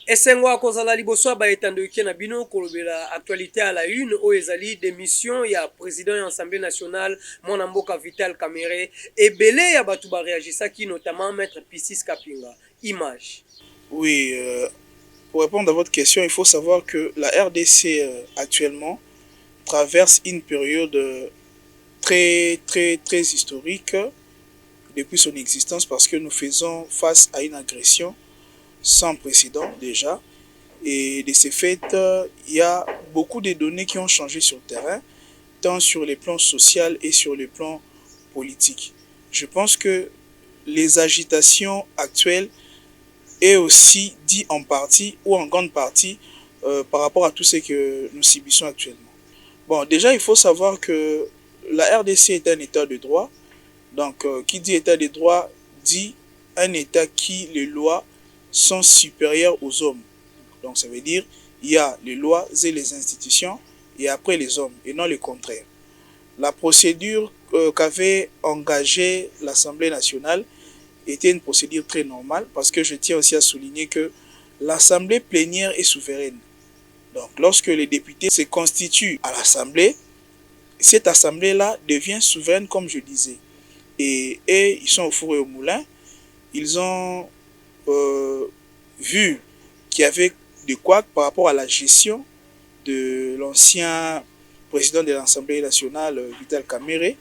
esengo akozala liboso ba etandoki na bino kolobela actualité à la une o ezali démission ya président ya Assemblée nationale mwana mboka Vital Kamerhe ebele ya batu ba réagisaki notamment maître Piscis Kapinga. Image. Oui, pour répondre à votre question, il faut savoir que la RDC actuellement traverse une période très historique depuis son existence parce que nous faisons face à une agression sans précédent déjà. Et de ce fait, il y a beaucoup de données qui ont changé sur le terrain, tant sur les plans social et sur les plans politiques. Je pense que les agitations actuelles est aussi dit en partie ou en grande partie par rapport à tout ce que nous subissons actuellement. Bon, déjà, il faut savoir que la RDC est un état de droit. Donc, qui dit état de droit dit un état qui les lois sont supérieures aux hommes. Donc, ça veut dire il y a les lois et les institutions et après les hommes et non le contraire. La procédure qu'avait engagée l'Assemblée nationale était une procédure très normale parce que je tiens aussi à souligner que l'Assemblée plénière est souveraine. Donc, lorsque les députés se constituent à l'Assemblée, cette Assemblée-là devient souveraine, comme je disais. Et ils sont au four et au moulin. Ils ont vu qu'il y avait de quoi par rapport à la gestion de l'ancien président de l'Assemblée nationale, Vital Kamerhe.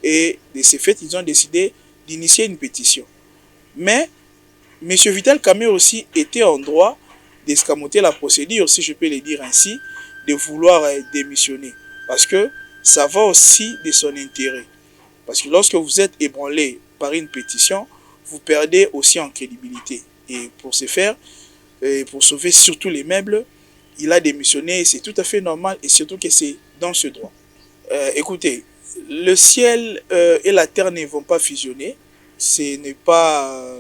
Et de ce fait, ils ont décidé d'initier une pétition. Mais M. Vital Kamerhe aussi était en droit d'escamoter la procédure, si je peux le dire ainsi, de vouloir démissionner. Parce que ça va aussi de son intérêt. Parce que lorsque vous êtes ébranlé par une pétition, vous perdez aussi en crédibilité. Et pour ce faire, et pour sauver surtout les meubles, il a démissionné. C'est tout à fait normal et surtout que c'est dans ce droit. Écoutez, le ciel et la terre ne vont pas fusionner. Ce n'est pas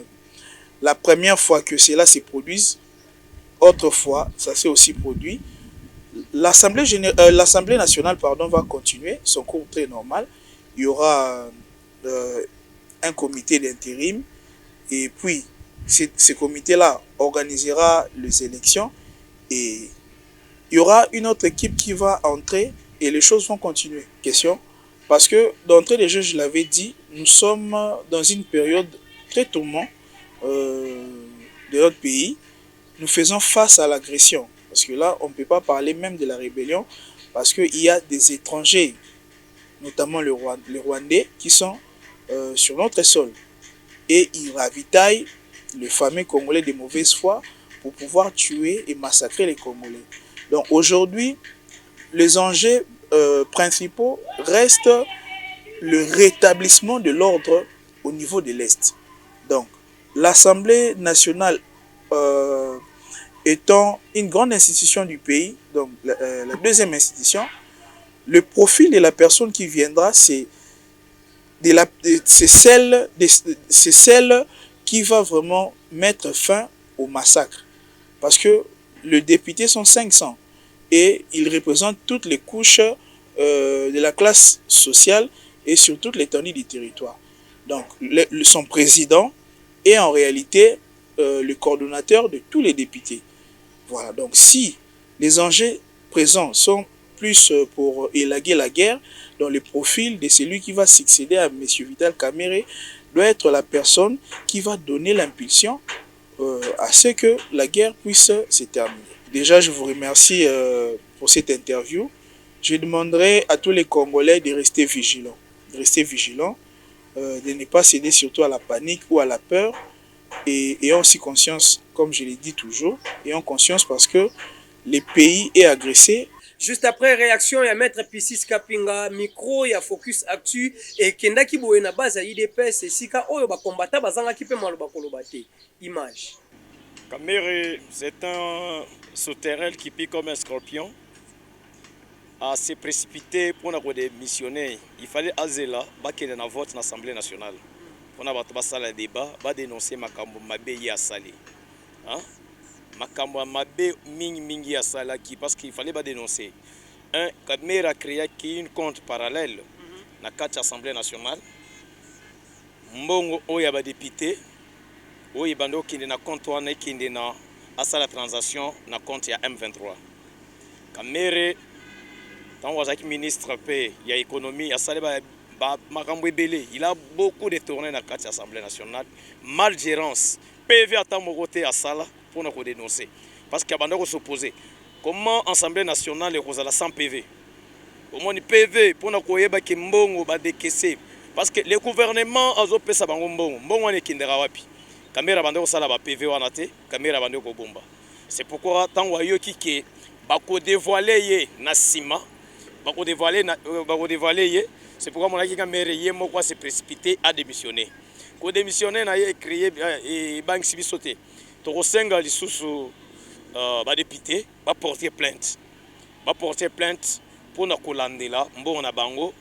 la première fois que cela se produise. Autrefois, ça s'est aussi produit. L'Assemblée nationale va continuer son cours très normal. Il y aura un comité d'intérim et puis ce comité-là organisera les élections et il y aura une autre équipe qui va entrer et les choses vont continuer. Question, parce que d'entrée de jeu, je l'avais dit, nous sommes dans une période très tourmente de notre pays. Nous faisons face à l'agression. Parce que là, on ne peut pas parler même de la rébellion parce qu'il y a des étrangers, notamment les Rwandais, qui sont sur notre sol. Et ils ravitaillent les fameux Congolais de mauvaise foi pour pouvoir tuer et massacrer les Congolais. Donc aujourd'hui, les enjeux principaux restent le rétablissement de l'ordre au niveau de l'Est. Donc l'Assemblée nationale étant une grande institution du pays, donc la deuxième institution, le profil de la personne qui viendra, c'est celle qui va vraiment mettre fin au massacre. Parce que les députés sont 500 et ils représentent toutes les couches de la classe sociale et sur toute l'étendue du territoire. Donc son président est en réalité le coordonnateur de tous les députés. Voilà, donc si les enjeux présents sont plus pour élaguer la guerre, dans le profil de celui qui va succéder à M. Vital Kamerhe doit être la personne qui va donner l'impulsion à ce que la guerre puisse se terminer. Déjà, je vous remercie pour cette interview. Je demanderai à tous les Congolais de rester vigilants. De ne pas céder surtout à la panique ou à la peur. Et ayant aussi conscience, comme je l'ai dit toujours, ayant conscience parce que le pays est agressé. Juste après réaction ya maître Piscis Kapinga, micro ya Focus Actu et kendaki boye na base ya IDPS esika oyo ba combattant bazangaki pe maloba koloba te. Image. Kamerhe, c'est un sauterelle qui pique comme un scorpion. A se précipiter pour na démissionner. Il fallait azela bakende na vote na l'Assemblée nationale. On a battu le débat, va dénoncer Makambo Mabé ya Sali. Hein? Makambo Mabé mingi ya Salaki parce qu'il fallait pas dénoncer. Un Kamerhe a créé une compte parallèle dans la Assemblée nationale. Mbongo oya ba député, oya bando kinde na compte wana kinde na à la transaction na compte ya M23. Kamere tant que ministre paix, il y a économie, à Saleba Makambo Ebele, il a beaucoup de tournées dans l'Assemblée nationale. Malgérance, PV à Tamogote à Sala pour nous dénoncer. Parce qu'il y a des s'opposer. Comment l'Assemblée nationale est sans PV? Comment le PV pour nous koyeba ki mbongo ba décaisser? Parce que le gouvernement a zo pesa bango mbongo. Mbongo ne kindera wapi? Kamera bandeko sala ba PV wana te, kamera bandeko bomba. C'est pourquoi tant wayoki ke bako dévoiler na sima. Bako dévoiler, c'est pourquoi mon ami Kamere moko s'est précipité à démissionner. Ko démissionner na ye créé et banque sibisoté. To senga lisusu ba député ba porter plainte. Ba porter plainte pour na kolandela mbongo na bango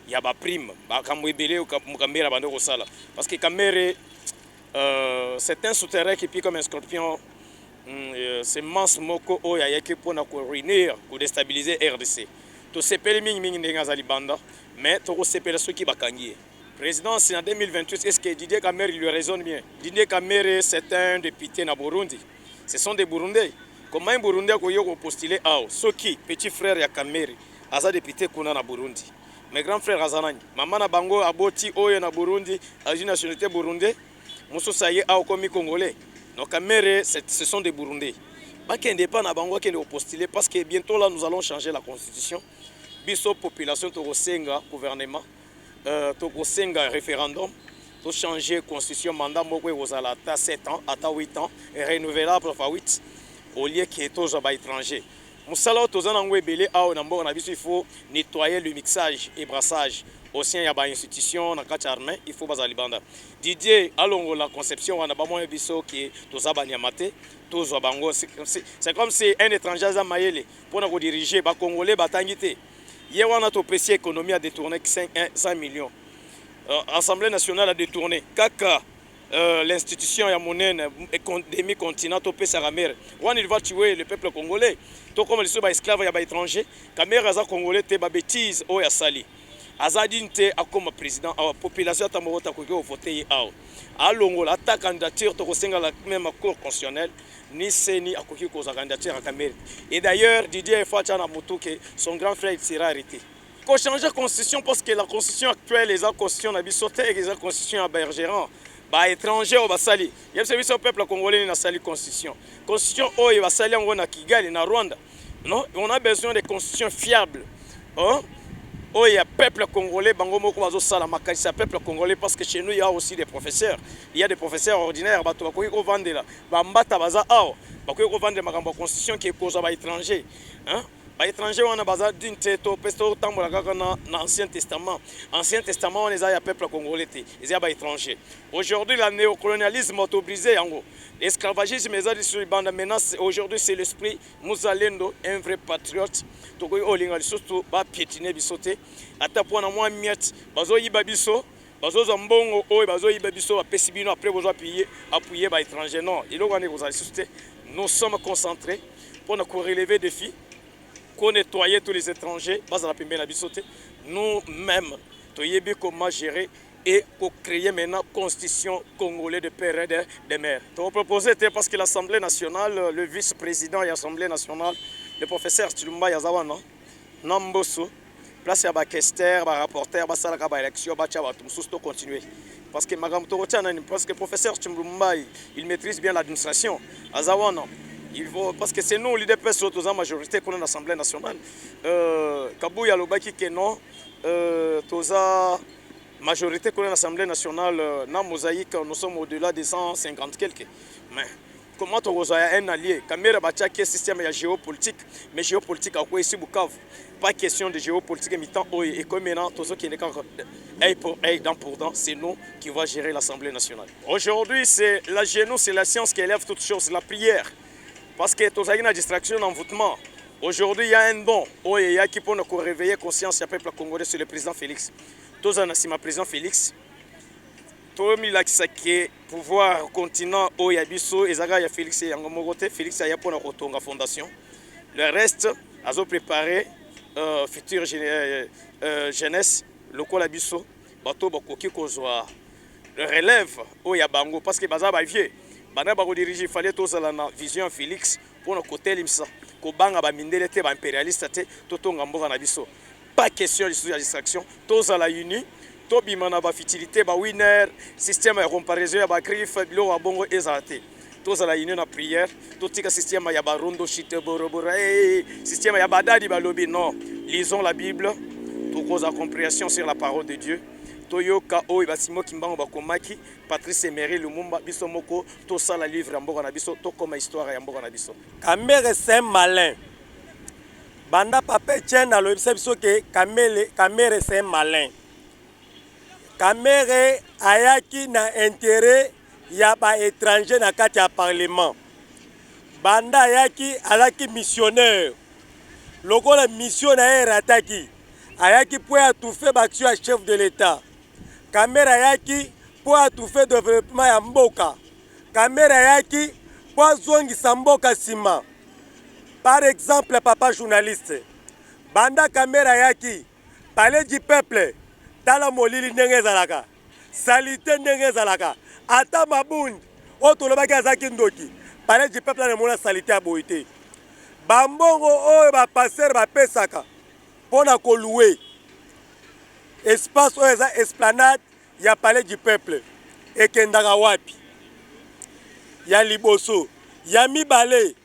ya ba prime ba kamwebele ou Kamera bande ko sala parce que Kamere c'est un souterrain qui pique comme un scorpion. C'est mince moko o ya yeke pour na ko ruiner, ko déstabiliser RDC. To sepeli mingi ndenga za libanda mais to ko sepela ceux qui bakangi. Président c'est en 2028, est-ce que Didier Kamere lui raisonne bien? Didier Kamere c'est un député na Burundi. Ce sont des Burundais. Comment un Burundais ko postuler ao ceux qui petit frère ya Kamere aza député kuna na Burundi. Mes grands frères azanani mama na bango aboti oyo na Burundi a une nationalité burundais. Muso saye ao komi congolais. Donc Kamere ce sont des Burundais. Pas qu'il n'est pas na bango qui est postuler parce que bientôt là nous allons changer la constitution. Biso population to senga gouvernement to senga référendum to changer constitution mandat moko ozala ata 7 ans ata 8 ans et renouvelable par 8 au lieu qui est toujours ba étranger. Musala to zana ngwebele awo na mboka na biso il faut nettoyer le mixage et brassage au sein ya ba institution na kati armée il faut bazali banda. Didier alongo la conception wana ba moyo biso qui to zabanyamate to zo bango c'est comme si un étranger za mayele pour na ko diriger ba congolais batangité. Hier, on a topé économie a détourné 5 millions. L'Assemblée nationale a détourné. Kaka, l'institution yamonène demi-continent topé sa mère. Il va tuer le peuple congolais. Tout comme les esclaves et les étrangers. Kamera za congolais te ba bêtise o ya sali. Azadine te comme président la population tamorota ko voter ao. Alongola ta candidature to kosenga la même cour constitutionnelle. Ni Seni akoki koza candidature à Kamere. Et d'ailleurs, Didier Facha na Moutouke, son grand frère sera arrêté. Qu'on change la constitution parce que la constitution actuelle, les constitutions na bisote et les constitutions à Bergeron, ba étranger au basali. Il y a ce peuple congolais na sali constitution. Constitution o e basali ngo na Kigali na Rwanda. Non, on a besoin de constitutions fiables. Hein? Oh, il y a peuple congolais, Bangomo Komazo Salamakali, c'est peuple congolais parce que chez nous il y a aussi des professeurs. Il y a des professeurs ordinaires, Bato vendre là, Bambata Baza Ao, Bako vendre ma constitution qui est cause à étranger. Hein? Bah étranger on a baza d'une tête au pesto tambola dans l'Ancien Testament. Ancien Testament on les a peuple congolais, ils y a étranger. Aujourd'hui le néocolonialisme a brisé en gros. L'esclavagisme est allé sur les bandes menaces. Aujourd'hui c'est l'esprit Mouzalendo, un vrai patriote. Togo olinga surtout ba piétiner bisoté. Ata point na moi miette, bazo yiba biso. Bazo zambongo oy bazo yiba biso apesi bino après bozo appuyer ba étranger non. Il faut qu'on ait nous sommes concentrés pour nous relever des défis. Qu'on nettoyer tous les étrangers, nous-mêmes, comment gérer et pour créer maintenant une constitution congolaise de père et de mère. Donc, proposé parce que l'Assemblée nationale, le vice-président de l'Assemblée nationale, le professeur Tulumba Yazawana, Namboso, place à Bakester, rapporteur, à l'élection, à continuer. Parce que le professeur Tulumba, il maîtrise bien l'administration. Azawana. Parce que c'est nous, l'IDPS, surtout la majorité qu'on a dans l'Assemblée nationale. Kabouya Lobaki que non, la majorité qu'on a dans l'Assemblée nationale, dans Mosaïque, nous sommes au-delà des 150 quelques. Mais comment tu as un allié? Kamera Bacha qui est système géopolitique, mais géopolitique à quoi ici Bukavu? Pas question de géopolitique mi-temps et comme maintenant, tout ce qui est œil pour œil, dent pour dent, c'est nous qui va gérer l'Assemblée nationale. Aujourd'hui, c'est la géno, c'est la science qui élève toutes choses, la prière. Parce que tu as une distraction d'envoûtement. Aujourd'hui, il y a un don. Il y a qui peut nous réveiller conscience du peuple congolais sur le président Félix. Tu as un président Félix. Tu as que pouvoir continent où il y a Bisso, il y a Félix et Yangomogote. Félix a pour la fondation. Le reste, ils ont préparé future jeunesse, le col à Bisso, bateau Bakoki Kozwa. Le relève où il y a Bango parce que Baza va vieux. bana ba ko diriger il fallait tous la vision Félix pour côté limsa ko banga ba mindele te ba impérialiste te to tonga mboka na biso pas question de distraction tous à la uni to bimana ba futilité ba winner système de comparaison ya ba griffe bilo wa bongo ezate tous à la union na prière to tika système ya ba rondo shite borobora système ya ba dadi ba lobby non lisons la Bible pour cause de compréhension sur la parole de Dieu. Toyoka oyo basimo kimbango bakomaki Patrice Emery Lumumba biso moko to sala livre ya mboka na biso to koma histoire ya mboka na biso. Kamere c'est malin. Banda papa tient dans le biso que Kamere c'est malin. Kamere ayaki na intérêt ya ba étranger na kati ya parlement. Banda ayaki alaki missionnaire. Lokola mission na rataki. Ayaki pour étouffer l'action à chef de l'État. Kamera yaki pour étouffer le développement ya mboka. Kamera yaki pour zongisa mboka sima. Par exemple, papa journaliste, banda kamera yaki palais du peuple tala molili ndenge ezalaka. Salité ndenge ezalaka. Ata mabundi otolobaki azaki ndoki. Palais du peuple na mona salité ya boité. Bambongo oyo ba passer ba pesaka. Pona ko louer espace oyo eza esplanade ya palais du peuple ekendaka wapi ya liboso ya mibale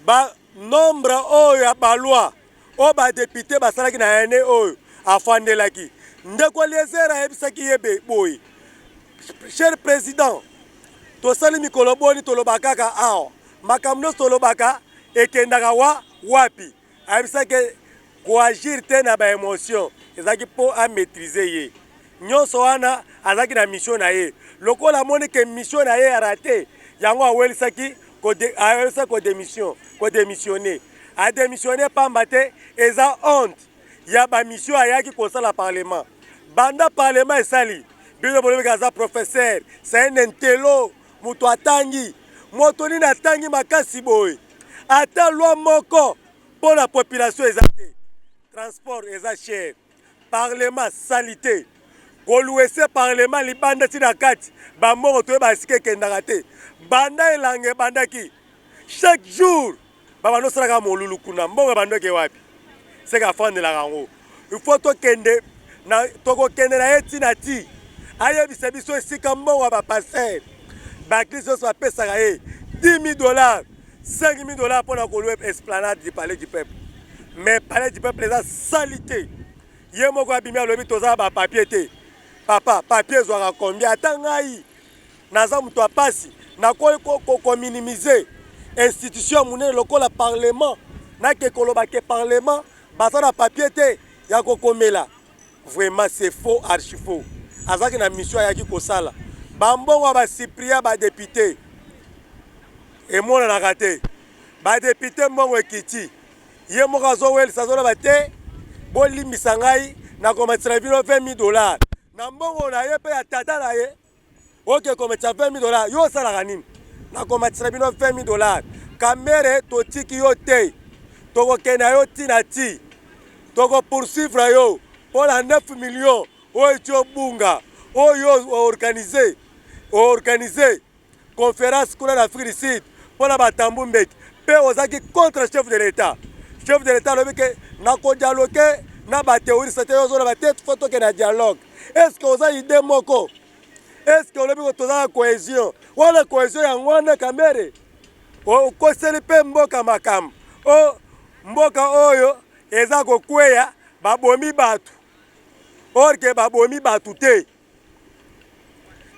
ba nombre oyo ya baloi oyo badepute basalaki na ene oyo afandelaki ndeko Eliezer ayebisaki ye boye cher président tosali mikolo boni toloba kaka awa makambo nyonso tolobaka ekendaka wapi ayebisaki koagir te na ba émotion ezaki po a maîtriser ye nyonso wana azaki na mission na ye lokola moni ke mission na ye raté yango awelisaki ko démissionner a démissionner pamba te eza honte ya ba mission ayaki kosala parlement banda parlement esali bino bolobeka aza professeur c'est un intello muto atangi moto nini atangi makasi boye ata loi moko pour la population ezate transport eza cher parlement salité koluwese parlement libanda tina kati bambongo toye basike kendaka te banda elange bandaki chaque jour babando salaka molulu kuna mbongo bandoke wapi seka afandelaka yango il faut tokende na tokokende na ye tina ti ayebisa biso esika mbongo ya bapaster baklise nyonso bapesaka ye $10,000 $5,000 mpona kolua esplanade du palais du peuple. Mais palais du peuple eza salité. Ye moko abimi alobi toza ba papier te. Papa, papier ezwaka combien ata ngai naza mutu apasi nakoki ko minimiser institution monene lokola parlement nake kolobake parlement baza na papier te ya kokomela. Vraiment c'est faux, archi faux. Azaki na mission ayaki kosala. Bambongo ba Cyprien ba député. Et moi na raté. Ba député mbongo ekiti. Ye moko azowelisa azoloba te bolimbisa ngai na kometisa bino $20,000. Na mbongo na ye pe ya tata na ye oke kometisa $20,000 yo osalaka nini? Na kometisa bino $20,000. Kamere totiki yo te tokokende yo tina ti toko poursuivre yo mpona 9 millions oyo ti obunga oyo organiser conférence kuna na Afrique du Sud mpona batambu mbeki mpe ozaki contre chef de l'État. Chef de l'État alobi ke nakodialogue na bateoriste te ozoloba te fo tokende na dialogue. Est-ce que oza idée moko? Est-ce que olobi ko toza na cohésion? Wana cohésion yango wana Kamere okoseli mpe mboka makambo mboka oyo eza kokweya babomi batu orke babomi batu te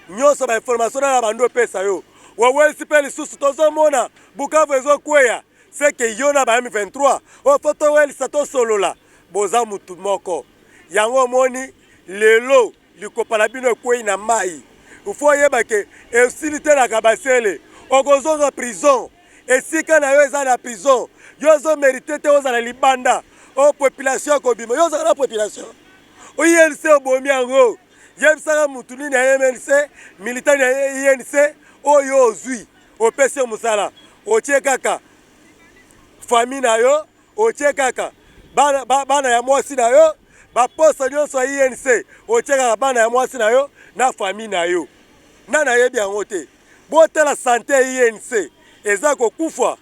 nyonso bainformation na bando opesa yo wawelisi mpe lisusu tozomona Bukavu ezokweya seke yo na ba M23 ofoto welisa tosolola boza mutu moko yango moni lelo likopala bino ekweyi na mai ufo yeba ke esilite na kabasele okozonga prison esika na yo eza na prison yo zo mérité te ozala libanda o population kobima yo ozala na population INC obomi yango yebisaka mutu nini ya MNC militaire ya INC oyo ozwi opesi musala otie kaka famille na yo otie kaka bana ya mwasi na yo baposa nyonso ya INC otie kaka bana ya mwasi na yo na famille na yo nana yebi yango te botala santé INC eza kokufa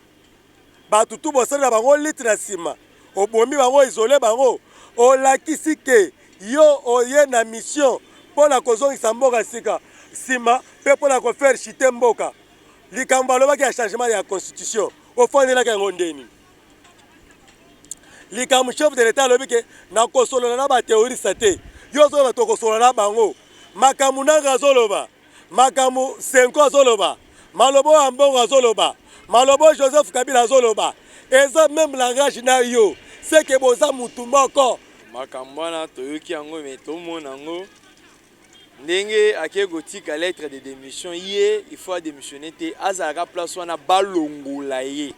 bato tu bosali na bango litre na nsima obomi bango isole bango olakisi ke yo oye na mission mpo na kozongisa mboka sika nsima mpe mpo na kofaire chite mboka likambo alobaki ya changement ya constitution ofandelaka yango ndeni likambo chef de l'état alobi ke nakosolola na bateoriste te yo ozoloba tokosolola na bango makambo nanga azoloba makambo senko azoloba malobo ya mbongo azoloba malobo Joseph Kabila azoloba eza même langage na yo seke boza mutu moko makambo wana toyoki yango me tomona yango ndenge ake kotika lettre de démission ye il faut démissionner te azalaka place wana balongola ye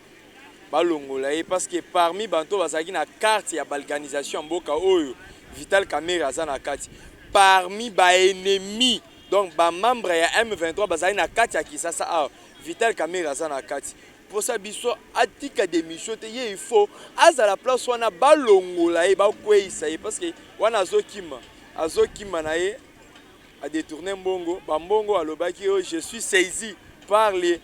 parce que parmi banto bazalaki na carte ya balkanisation mboka oyo Vital Kamerhe aza na kati parmi baennemi donc bamembre ya M23 bazali na kati ya Kisasa awa Vital Kamerhe aza na kati pour ça biso atika démission te ye il faut azala place wana balongola ye bakweyisa ye parce que wana azokima na ye a détourné mbongo bambongo alobaki oh je suis saisi par les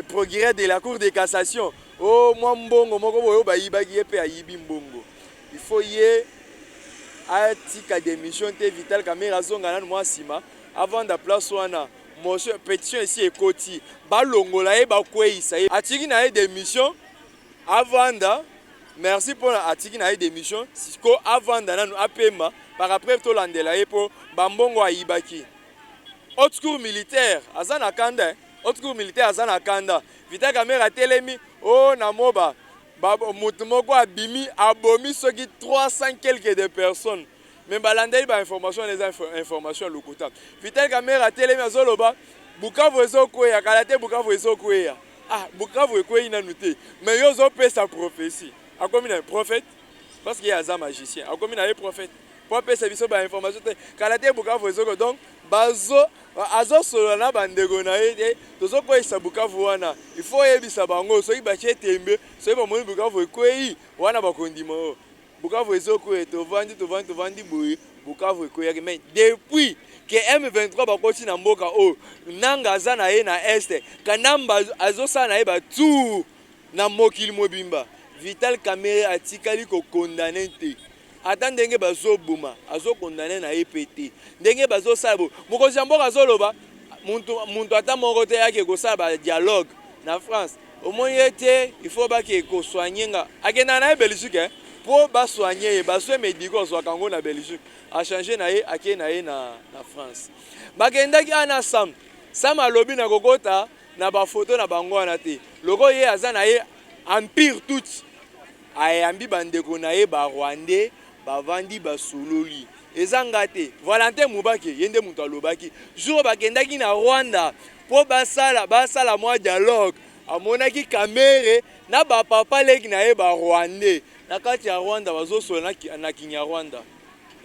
progrès de la cour de cassation oh moi mbongo moko boyo bayibaki ye pe ayibi mbongo il faut ye atika démission te Vital Kamerhe azonga nanu mwa sima avant da place wana motion pétition ici ekoti balongola ye bakweyisa ye atiki na ye démission avanda merci pour atiki na ye démission siko avanda nanu apema par après tolandela ye po bambongo ayibaki haute cour militaire azana kanda haute cour militaire azana kanda Vital Kamerhe atelemi o na moba mutu moko abimi abomi soki 300 quelques de personnes mais balandeli ba information les informations lokuta Vital Kamerhe atelemi azoloba Bukavu ezokweya kala te Bukavu ezokweya Bukavu ekweyi nanu te mais yo ozopesa prophétie akomi na prophète parce qu'il y a un magicien akomi na ye prophète po pesa biso ba information te kala te Bukavu ezoko donc bazo azosolola na bandeko na ye te tozokweyisa Bukavu wana il faut yebisa bango soki batie tembe soki bamoni Bukavu ekweyi wana bakondima o Bukavu ezokweya tovandi boye Bukavu ekweya mais depuis que M23 bakoti na mboka o nanga aza na ye na este kanamba azosala na ye batour na mokili mobimba Vital Kamerhe atikali kokondane te ata ndenge bazoboma azokondane na ye pe te ndenge bazosala bo mokonzi ya mboka azoloba muntu ata moko te yake kosala badialogue na France omoni ye te il faut bake kosoigne nga akenda na ye Belgique po basoigne ye baswe médico azwaka yango na Belgique achange na ye ake na ye na France bakendaki ana sam alobi na kokota na bafoto na bango wana te loko ye aza na ye empire tout ayambi bandeko na ye barwandais bavandi basololi ezanga te Valentin Mubake ye nde moto alobaki jour bakendaki na Rwanda po basala mwa dialogue amonaki Kamerhe na bapapa leki na ye barwandais na kati ya Rwanda bazosola na Kinyarwanda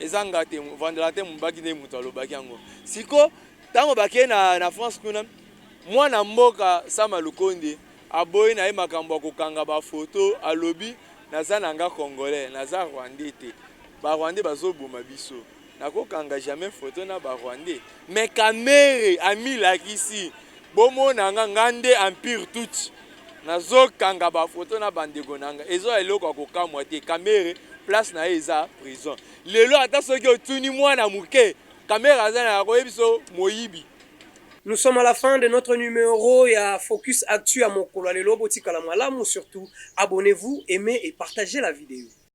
ezanga te Valentin Mubake nde moto alobaki yango siko ntango bakeye na France kuna mwana mboka Sama Lukonde aboyi na ye makambo ya kokanga bafoto alobi naza nanga congolais naza rwandais te barwandais bazoboma biso nakokanga jamais photo na barwandais mais Kamerhe amilakisi bomona nga nde empire tout nazokanga bafoto na bandeko nanga ezo eloko ya kokamwa te Kamerhe place na ye eza prison lelo ata soki otuni mwana moke Kamerhe aza na koyebiso moyibi. Nous sommes à la fin de notre numéro. Il y a Focus Actu à Mokolo. Allez, lobo tika la malamu. Surtout, abonnez-vous, aimez et partagez la vidéo.